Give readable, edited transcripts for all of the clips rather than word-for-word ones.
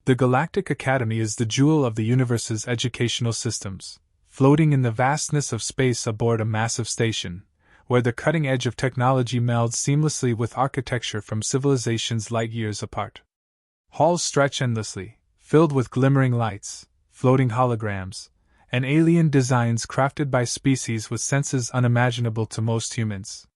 The Galactic Academy is the jewel of the universe's educational systems, floating in the vastness of space aboard a massive station, where the cutting edge of technology melds seamlessly with architecture from civilizations light years apart. Halls stretch endlessly, filled with glimmering lights, floating holograms, and alien designs crafted by species with senses unimaginable to most humans.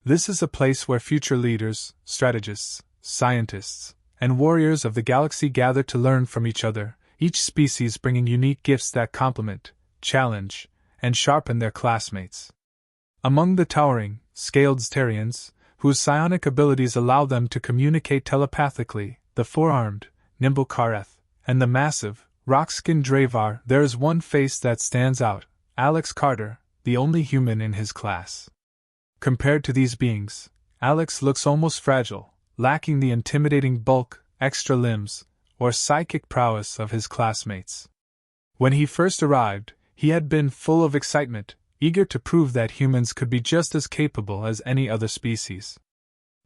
This is a place where future leaders, strategists, scientists, and warriors of the galaxy gather to learn from each other, each species bringing unique gifts that complement, challenge, and sharpen their classmates. Among the towering, scaled Starians, whose psionic abilities allow them to communicate telepathically, the four-armed, nimble Kareth, and the massive, rock-skinned Dravar, there is one face that stands out: Alex Carter, the only human in his class. Compared to these beings, Alex looks almost fragile, lacking the intimidating bulk, extra limbs, or psychic prowess of his classmates. When he first arrived, he had been full of excitement, eager to prove that humans could be just as capable as any other species.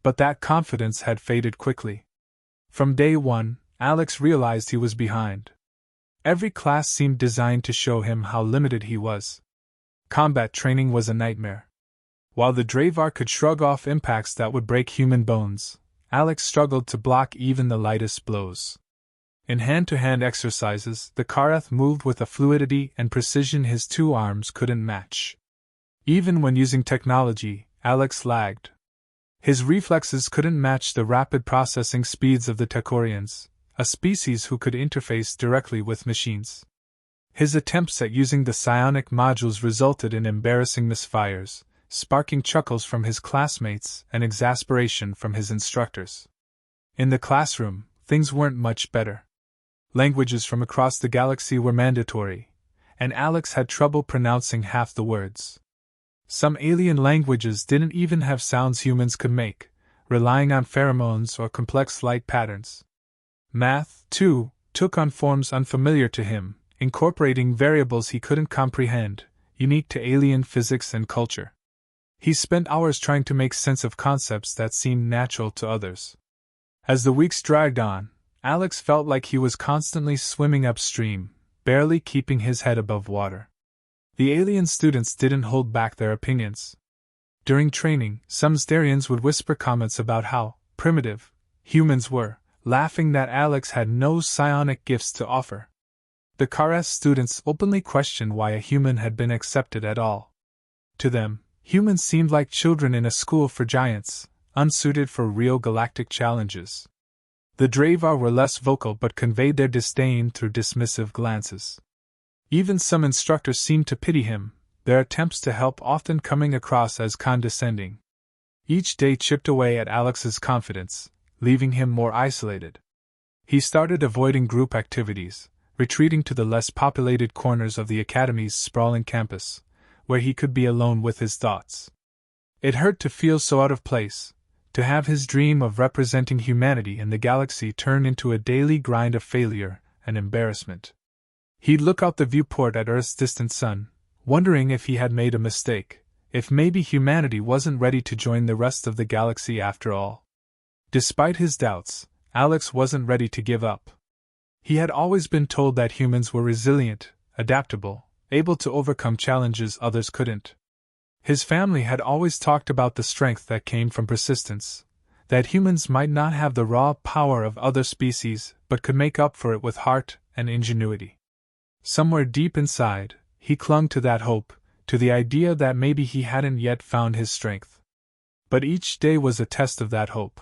But that confidence had faded quickly. From day one, Alex realized he was behind. Every class seemed designed to show him how limited he was. Combat training was a nightmare. While the Dravar could shrug off impacts that would break human bones, Alex struggled to block even the lightest blows. In hand-to-hand exercises, the Kareth moved with a fluidity and precision his two arms couldn't match. Even when using technology, Alex lagged. His reflexes couldn't match the rapid processing speeds of the Tekorians, a species who could interface directly with machines. His attempts at using the psionic modules resulted in embarrassing misfires, sparking chuckles from his classmates and exasperation from his instructors. In the classroom, things weren't much better. Languages from across the galaxy were mandatory, and Alex had trouble pronouncing half the words. Some alien languages didn't even have sounds humans could make, relying on pheromones or complex light patterns. Math, too, took on forms unfamiliar to him, incorporating variables he couldn't comprehend, unique to alien physics and culture. He spent hours trying to make sense of concepts that seemed natural to others. As the weeks dragged on, Alex felt like he was constantly swimming upstream, barely keeping his head above water. The alien students didn't hold back their opinions. During training, some Starians would whisper comments about how primitive humans were, laughing that Alex had no psionic gifts to offer. The Kareth students openly questioned why a human had been accepted at all. To them, humans seemed like children in a school for giants, unsuited for real galactic challenges. The Dravar were less vocal but conveyed their disdain through dismissive glances. Even some instructors seemed to pity him, their attempts to help often coming across as condescending. Each day chipped away at Alex's confidence, leaving him more isolated. He started avoiding group activities, retreating to the less populated corners of the academy's sprawling campus, where he could be alone with his thoughts. It hurt to feel so out of place, to have his dream of representing humanity in the galaxy turn into a daily grind of failure and embarrassment. He'd look out the viewport at Earth's distant sun, wondering if he had made a mistake, if maybe humanity wasn't ready to join the rest of the galaxy after all. Despite his doubts, Alex wasn't ready to give up. He had always been told that humans were resilient, adaptable, able to overcome challenges others couldn't. His family had always talked about the strength that came from persistence, that humans might not have the raw power of other species but could make up for it with heart and ingenuity. Somewhere deep inside, he clung to that hope, to the idea that maybe he hadn't yet found his strength. But each day was a test of that hope.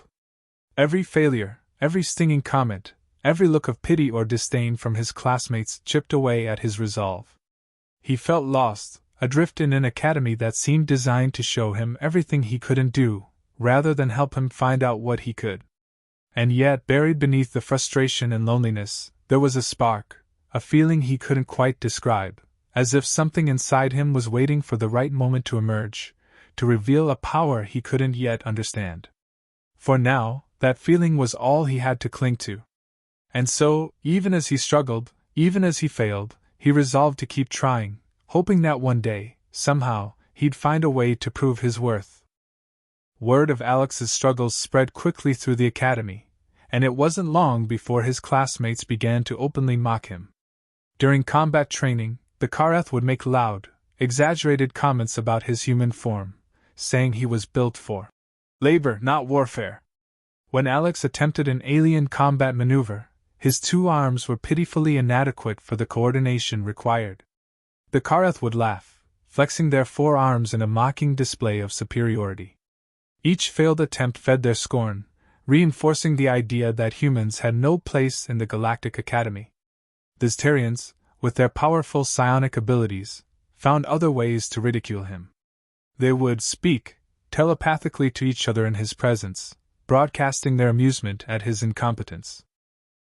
Every failure, every stinging comment, every look of pity or disdain from his classmates chipped away at his resolve. He felt lost, adrift in an academy that seemed designed to show him everything he couldn't do, rather than help him find out what he could. And yet, buried beneath the frustration and loneliness, there was a spark, a feeling he couldn't quite describe, as if something inside him was waiting for the right moment to emerge, to reveal a power he couldn't yet understand. For now, that feeling was all he had to cling to. And so, even as he struggled, even as he failed, he resolved to keep trying, hoping that one day, somehow, he'd find a way to prove his worth. Word of Alex's struggles spread quickly through the academy, and it wasn't long before his classmates began to openly mock him. During combat training, the Kareth would make loud, exaggerated comments about his human form, saying he was built for labor, not warfare. When Alex attempted an alien combat maneuver, his 2 arms were pitifully inadequate for the coordination required. The Kareth would laugh, flexing their 4 arms in a mocking display of superiority. Each failed attempt fed their scorn, reinforcing the idea that humans had no place in the Galactic Academy. The Ztarians, with their powerful psionic abilities, found other ways to ridicule him. They would speak telepathically to each other in his presence, broadcasting their amusement at his incompetence.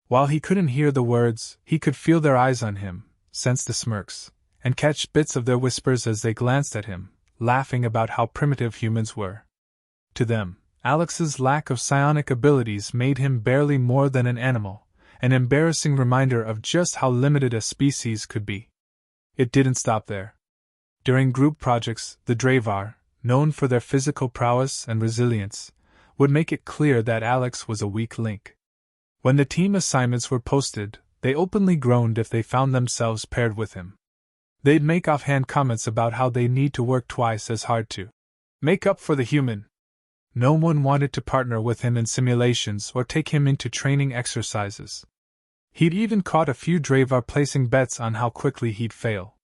While he couldn't hear the words, he could feel their eyes on him, sense the smirks, and catch bits of their whispers as they glanced at him, laughing about how primitive humans were. To them, Alex's lack of psionic abilities made him barely more than an animal, an embarrassing reminder of just how limited a species could be. It didn't stop there. During group projects, the Dravar, known for their physical prowess and resilience, would make it clear that Alex was a weak link. When the team assignments were posted, they openly groaned if they found themselves paired with him. They'd make offhand comments about how they need to work twice as hard to make up for the human. No one wanted to partner with him in simulations or take him into training exercises. He'd even caught a few Dravar placing bets on how quickly he'd fail.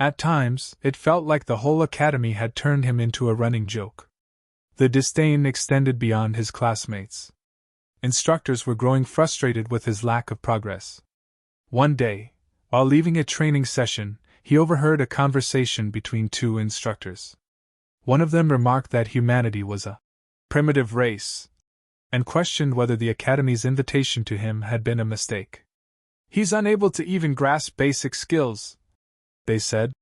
At times, it felt like the whole academy had turned him into a running joke. The disdain extended beyond his classmates. Instructors were growing frustrated with his lack of progress. One day, while leaving a training session, he overheard a conversation between 2 instructors. One of them remarked that humanity was a primitive race, and questioned whether the Academy's invitation to him had been a mistake. "He's unable to even grasp basic skills," they said,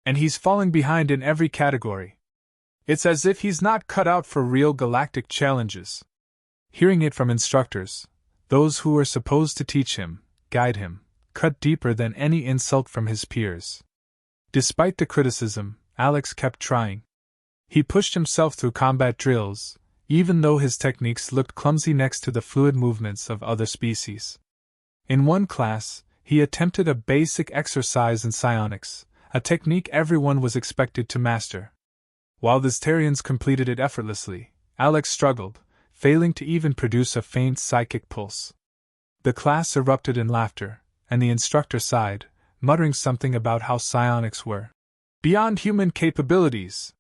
"and he's falling behind in every category. It's as if he's not cut out for real galactic challenges." Hearing it from instructors, those who were supposed to teach him, guide him, cut deeper than any insult from his peers. Despite the criticism, Alex kept trying. He pushed himself through combat drills, even though his techniques looked clumsy next to the fluid movements of other species. In one class, he attempted a basic exercise in psionics, a technique everyone was expected to master. While the Ztarians completed it effortlessly, Alex struggled, failing to even produce a faint psychic pulse. The class erupted in laughter, and the instructor sighed, muttering something about how psionics were beyond human capabilities.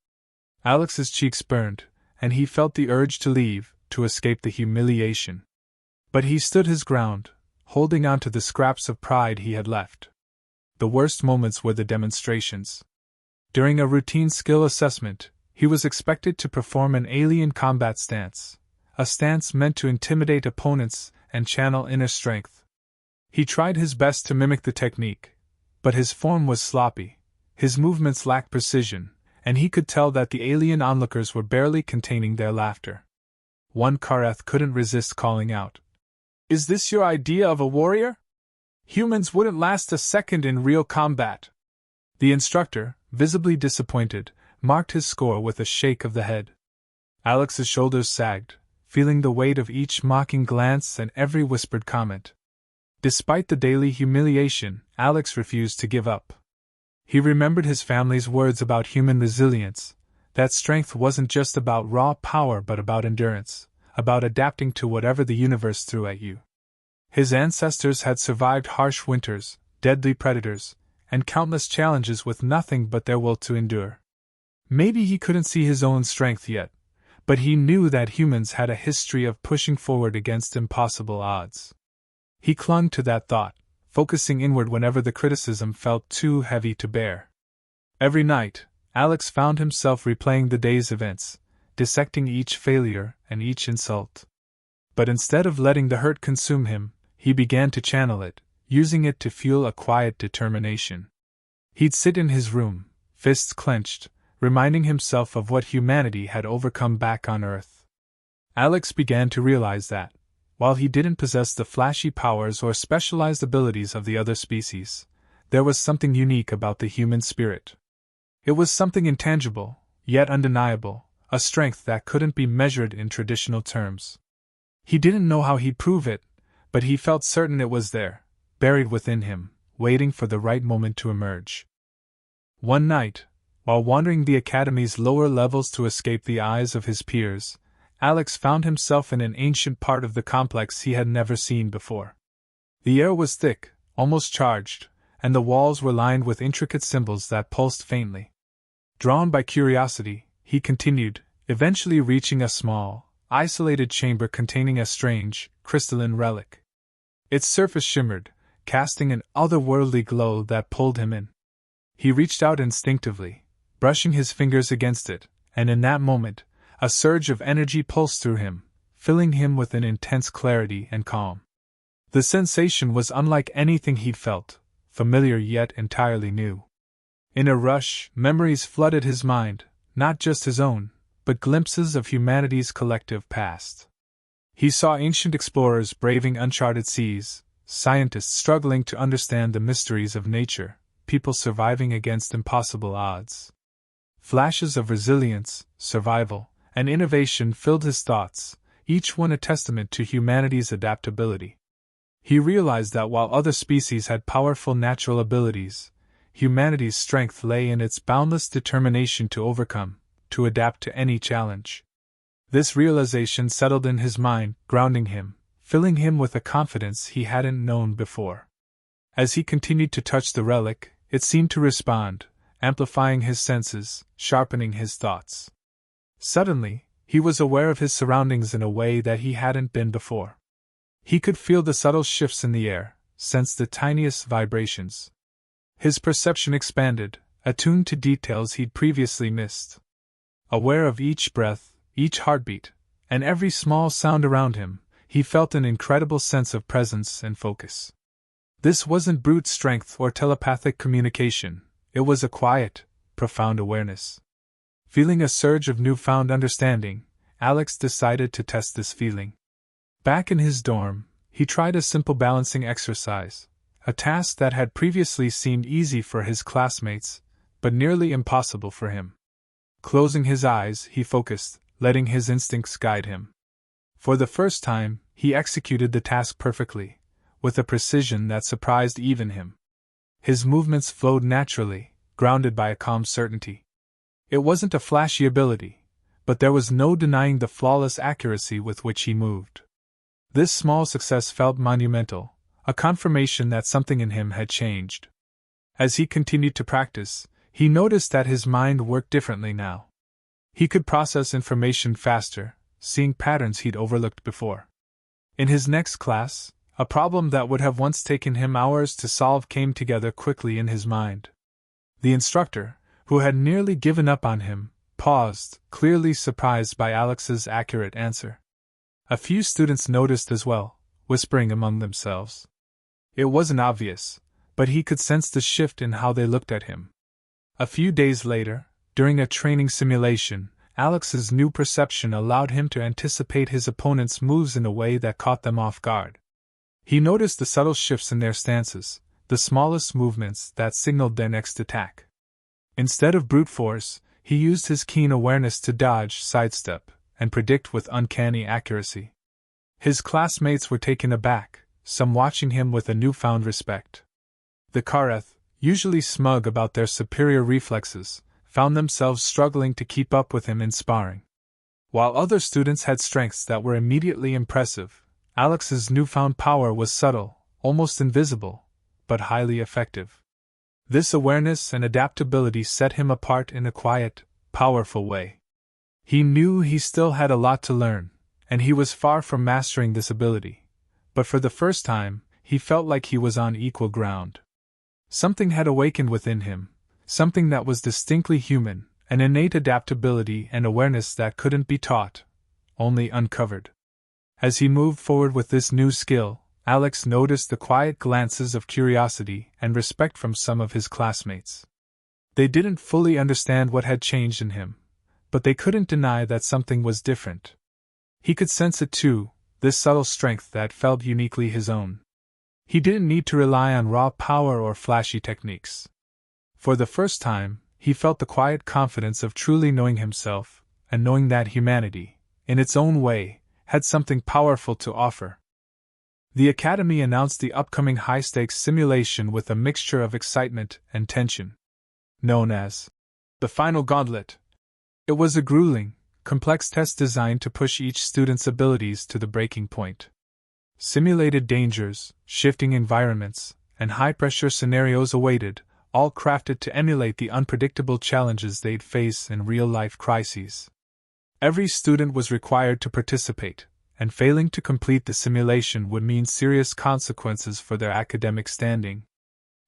Alex's cheeks burned, and he felt the urge to leave, to escape the humiliation. But he stood his ground, holding on to the scraps of pride he had left. The worst moments were the demonstrations. During a routine skill assessment, he was expected to perform an alien combat stance, a stance meant to intimidate opponents and channel inner strength. He tried his best to mimic the technique, but his form was sloppy, his movements lacked precision, and he could tell that the alien onlookers were barely containing their laughter. One Kareth couldn't resist calling out, "Is this your idea of a warrior? Humans wouldn't last a second in real combat." The instructor, visibly disappointed, marked his score with a shake of the head. Alex's shoulders sagged, feeling the weight of each mocking glance and every whispered comment. Despite the daily humiliation, Alex refused to give up. He remembered his family's words about human resilience, that strength wasn't just about raw power but about endurance, about adapting to whatever the universe threw at you. His ancestors had survived harsh winters, deadly predators, and countless challenges with nothing but their will to endure. Maybe he couldn't see his own strength yet, but he knew that humans had a history of pushing forward against impossible odds. He clung to that thought, focusing inward whenever the criticism felt too heavy to bear. Every night, Alex found himself replaying the day's events, dissecting each failure and each insult. But instead of letting the hurt consume him, he began to channel it, using it to fuel a quiet determination. He'd sit in his room, fists clenched, reminding himself of what humanity had overcome back on Earth. Alex began to realize that, while he didn't possess the flashy powers or specialized abilities of the other species, there was something unique about the human spirit. It was something intangible, yet undeniable, a strength that couldn't be measured in traditional terms. He didn't know how he'd prove it, but he felt certain it was there, buried within him, waiting for the right moment to emerge. One night, while wandering the academy's lower levels to escape the eyes of his peers, Alex found himself in an ancient part of the complex he had never seen before. The air was thick, almost charged, and the walls were lined with intricate symbols that pulsed faintly. Drawn by curiosity, he continued, eventually reaching a small, isolated chamber containing a strange, crystalline relic. Its surface shimmered, casting an otherworldly glow that pulled him in. He reached out instinctively, brushing his fingers against it, and in that moment, a surge of energy pulsed through him, filling him with an intense clarity and calm. The sensation was unlike anything he'd felt, familiar yet entirely new. In a rush, memories flooded his mind, not just his own, but glimpses of humanity's collective past. He saw ancient explorers braving uncharted seas, scientists struggling to understand the mysteries of nature, people surviving against impossible odds. Flashes of resilience, survival, and innovation filled his thoughts, each one a testament to humanity's adaptability. He realized that while other species had powerful natural abilities, humanity's strength lay in its boundless determination to overcome, to adapt to any challenge. This realization settled in his mind, grounding him, filling him with a confidence he hadn't known before. As he continued to touch the relic, it seemed to respond, amplifying his senses, sharpening his thoughts. Suddenly, he was aware of his surroundings in a way that he hadn't been before. He could feel the subtle shifts in the air, sense the tiniest vibrations. His perception expanded, attuned to details he'd previously missed. Aware of each breath, each heartbeat, and every small sound around him, he felt an incredible sense of presence and focus. This wasn't brute strength or telepathic communication, it was a quiet, profound awareness. Feeling a surge of newfound understanding, Alex decided to test this feeling. Back in his dorm, he tried a simple balancing exercise, a task that had previously seemed easy for his classmates, but nearly impossible for him. Closing his eyes, he focused, letting his instincts guide him. For the first time, he executed the task perfectly, with a precision that surprised even him. His movements flowed naturally, grounded by a calm certainty. It wasn't a flashy ability, but there was no denying the flawless accuracy with which he moved. This small success felt monumental, a confirmation that something in him had changed. As he continued to practice, he noticed that his mind worked differently now. He could process information faster, seeing patterns he'd overlooked before. In his next class, a problem that would have once taken him hours to solve came together quickly in his mind. The instructor, who had nearly given up on him, paused, clearly surprised by Alex's accurate answer. A few students noticed as well, whispering among themselves. It wasn't obvious, but he could sense the shift in how they looked at him. A few days later, during a training simulation, Alex's new perception allowed him to anticipate his opponent's moves in a way that caught them off guard. He noticed the subtle shifts in their stances, the smallest movements that signaled their next attack. Instead of brute force, he used his keen awareness to dodge, sidestep, and predict with uncanny accuracy. His classmates were taken aback, some watching him with a newfound respect. The Kareth, usually smug about their superior reflexes, found themselves struggling to keep up with him in sparring. While other students had strengths that were immediately impressive, Alex's newfound power was subtle, almost invisible, but highly effective. This awareness and adaptability set him apart in a quiet, powerful way. He knew he still had a lot to learn, and he was far from mastering this ability, but for the first time, he felt like he was on equal ground. Something had awakened within him, something that was distinctly human, an innate adaptability and awareness that couldn't be taught, only uncovered. As he moved forward with this new skill, Alex noticed the quiet glances of curiosity and respect from some of his classmates. They didn't fully understand what had changed in him, but they couldn't deny that something was different. He could sense it too, this subtle strength that felt uniquely his own. He didn't need to rely on raw power or flashy techniques. For the first time, he felt the quiet confidence of truly knowing himself, and knowing that humanity, in its own way, had something powerful to offer. The Academy announced the upcoming high-stakes simulation with a mixture of excitement and tension. Known as the Final Gauntlet, it was a grueling, complex test designed to push each student's abilities to the breaking point. Simulated dangers, shifting environments, and high-pressure scenarios awaited, all crafted to emulate the unpredictable challenges they'd face in real-life crises. Every student was required to participate, and failing to complete the simulation would mean serious consequences for their academic standing.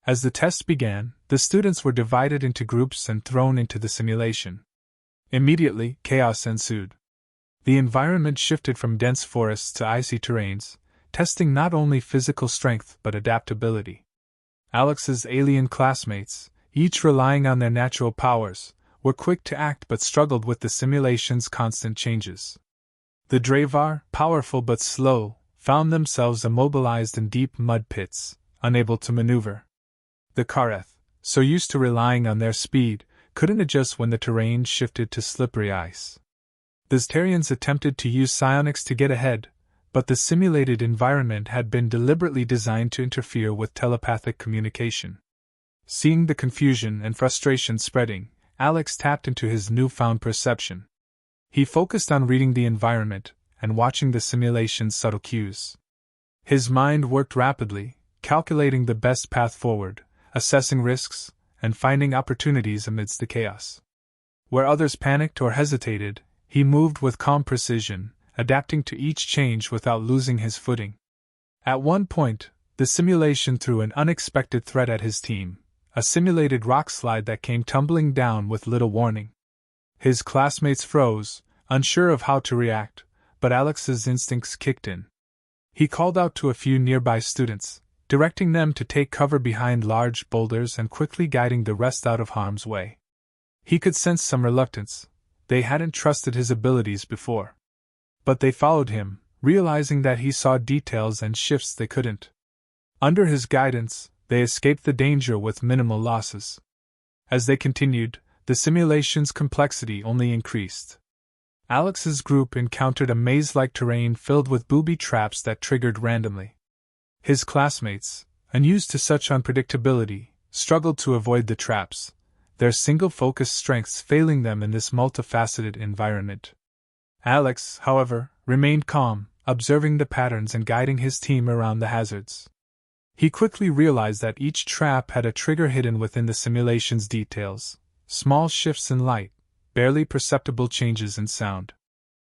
As the test began, the students were divided into groups and thrown into the simulation. Immediately, chaos ensued. The environment shifted from dense forests to icy terrains, testing not only physical strength but adaptability. Alex's alien classmates, each relying on their natural powers, were quick to act but struggled with the simulation's constant changes. The Dravar, powerful but slow, found themselves immobilized in deep mud pits, unable to maneuver. The Kareth, so used to relying on their speed, couldn't adjust when the terrain shifted to slippery ice. The Ztarians attempted to use psionics to get ahead, but the simulated environment had been deliberately designed to interfere with telepathic communication. Seeing the confusion and frustration spreading, Alex tapped into his newfound perception. He focused on reading the environment and watching the simulation's subtle cues. His mind worked rapidly, calculating the best path forward, assessing risks, and finding opportunities amidst the chaos. Where others panicked or hesitated, he moved with calm precision, adapting to each change without losing his footing. At one point, the simulation threw an unexpected threat at his team, a simulated rock slide that came tumbling down with little warning. His classmates froze, unsure of how to react, but Alex's instincts kicked in. He called out to a few nearby students, directing them to take cover behind large boulders and quickly guiding the rest out of harm's way. He could sense some reluctance. They hadn't trusted his abilities before. But they followed him, realizing that he saw details and shifts they couldn't. Under his guidance, they escaped the danger with minimal losses. As they continued, the simulation's complexity only increased. Alex's group encountered a maze-like terrain filled with booby traps that triggered randomly. His classmates, unused to such unpredictability, struggled to avoid the traps, their single-focused strengths failing them in this multifaceted environment. Alex, however, remained calm, observing the patterns and guiding his team around the hazards. He quickly realized that each trap had a trigger hidden within the simulation's details, small shifts in light, barely perceptible changes in sound.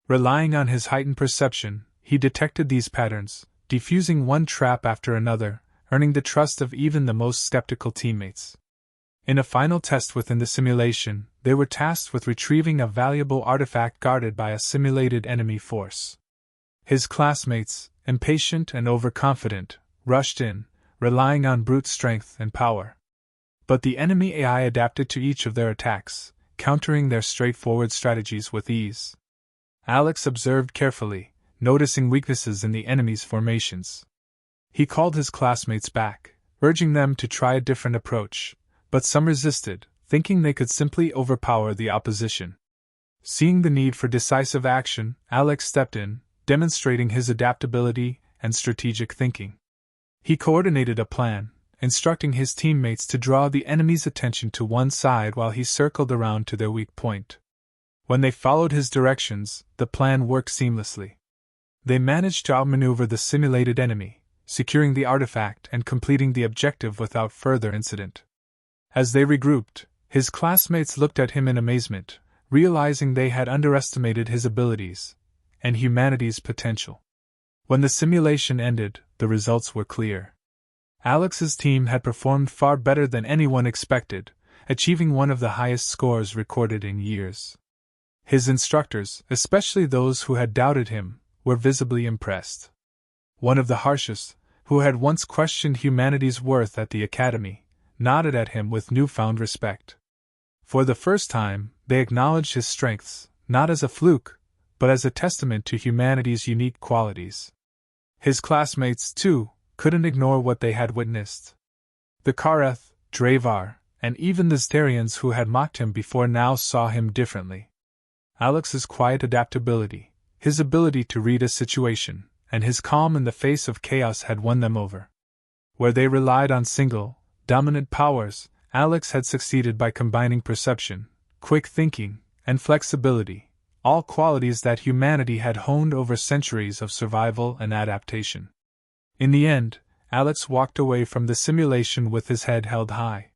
Relying on his heightened perception, he detected these patterns, defusing one trap after another, earning the trust of even the most skeptical teammates. In a final test within the simulation, they were tasked with retrieving a valuable artifact guarded by a simulated enemy force. His classmates, impatient and overconfident, rushed in, relying on brute strength and power. But the enemy AI adapted to each of their attacks, countering their straightforward strategies with ease. Alex observed carefully, noticing weaknesses in the enemy's formations. He called his classmates back, urging them to try a different approach, but some resisted, thinking they could simply overpower the opposition. Seeing the need for decisive action, Alex stepped in, demonstrating his adaptability and strategic thinking. He coordinated a plan, instructing his teammates to draw the enemy's attention to one side while he circled around to their weak point. When they followed his directions, the plan worked seamlessly. They managed to outmaneuver the simulated enemy, securing the artifact and completing the objective without further incident. As they regrouped, his classmates looked at him in amazement, realizing they had underestimated his abilities and humanity's potential. When the simulation ended, the results were clear. Alex's team had performed far better than anyone expected, achieving one of the highest scores recorded in years. His instructors, especially those who had doubted him, were visibly impressed. One of the harshest, who had once questioned humanity's worth at the academy, nodded at him with newfound respect. For the first time, they acknowledged his strengths, not as a fluke, but as a testament to humanity's unique qualities. His classmates, too, couldn't ignore what they had witnessed. The Kareth, Dravar, and even the Ztarians who had mocked him before now saw him differently. Alex's quiet adaptability, his ability to read a situation, and his calm in the face of chaos had won them over. Where they relied on single, dominant powers, Alex had succeeded by combining perception, quick thinking, and flexibility, all qualities that humanity had honed over centuries of survival and adaptation. In the end, Alex walked away from the simulation with his head held high.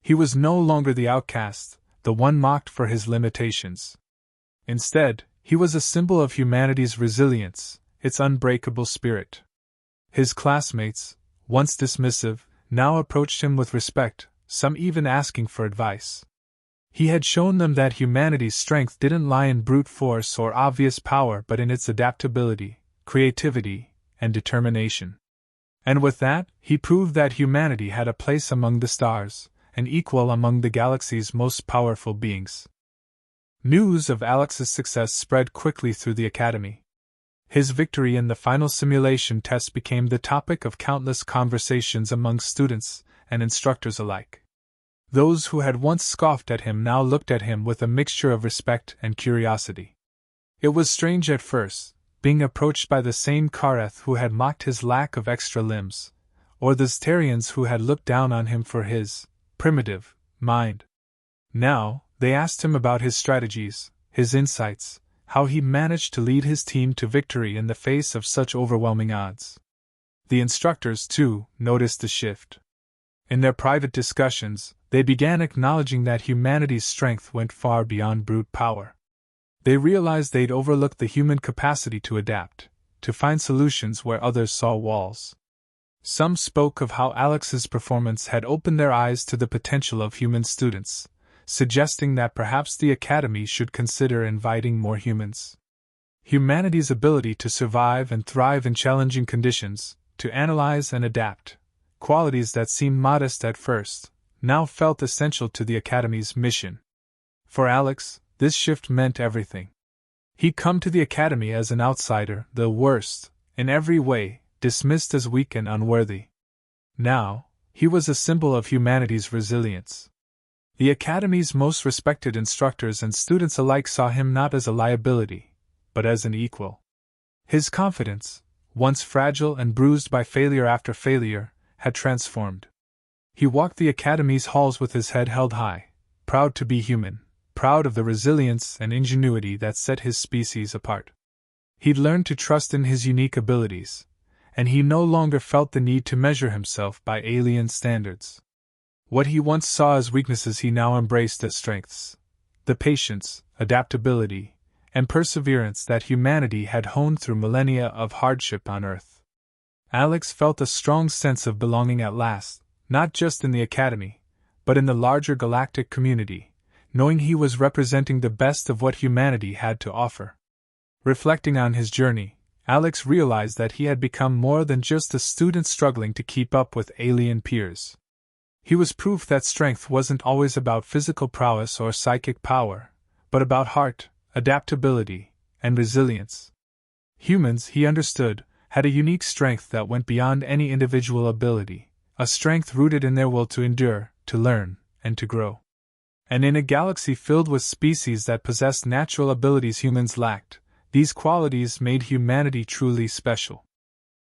He was no longer the outcast, the one mocked for his limitations. Instead, he was a symbol of humanity's resilience, its unbreakable spirit. His classmates, once dismissive, now approached him with respect, some even asking for advice. He had shown them that humanity's strength didn't lie in brute force or obvious power but in its adaptability, creativity, and determination. And with that, he proved that humanity had a place among the stars, an equal among the galaxy's most powerful beings. News of Alex's success spread quickly through the Academy. His victory in the final simulation test became the topic of countless conversations among students and instructors alike. Those who had once scoffed at him now looked at him with a mixture of respect and curiosity. It was strange at first, being approached by the same Kareth who had mocked his lack of extra limbs, or the Ztarians who had looked down on him for his primitive mind. Now, they asked him about his strategies, his insights, how he managed to lead his team to victory in the face of such overwhelming odds. The instructors, too, noticed the shift. In their private discussions, they began acknowledging that humanity's strength went far beyond brute power. They realized they'd overlooked the human capacity to adapt, to find solutions where others saw walls. Some spoke of how Alex's performance had opened their eyes to the potential of human students, suggesting that perhaps the Academy should consider inviting more humans. Humanity's ability to survive and thrive in challenging conditions, to analyze and adapt, qualities that seemed modest at first, now felt essential to the Academy's mission. For Alex, this shift meant everything. He'd come to the Academy as an outsider, the worst, in every way, dismissed as weak and unworthy. Now, he was a symbol of humanity's resilience. The Academy's most respected instructors and students alike saw him not as a liability, but as an equal. His confidence, once fragile and bruised by failure after failure, had transformed. He walked the Academy's halls with his head held high, proud to be human, proud of the resilience and ingenuity that set his species apart. He'd learned to trust in his unique abilities, and he no longer felt the need to measure himself by alien standards. What he once saw as weaknesses he now embraced as strengths. The patience, adaptability, and perseverance that humanity had honed through millennia of hardship on Earth. Alex felt a strong sense of belonging at last, not just in the Academy, but in the larger galactic community, knowing he was representing the best of what humanity had to offer. Reflecting on his journey, Alex realized that he had become more than just a student struggling to keep up with alien peers. He was proof that strength wasn't always about physical prowess or psychic power, but about heart, adaptability, and resilience. Humans, he understood, had a unique strength that went beyond any individual ability, a strength rooted in their will to endure, to learn, and to grow. And in a galaxy filled with species that possessed natural abilities humans lacked, these qualities made humanity truly special.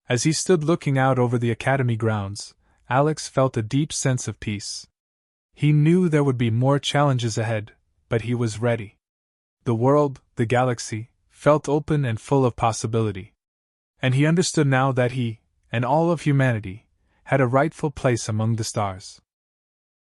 As he stood looking out over the Academy grounds, Alex felt a deep sense of peace. He knew there would be more challenges ahead, but he was ready. The world, the galaxy, felt open and full of possibility. And he understood now that he, and all of humanity, had a rightful place among the stars.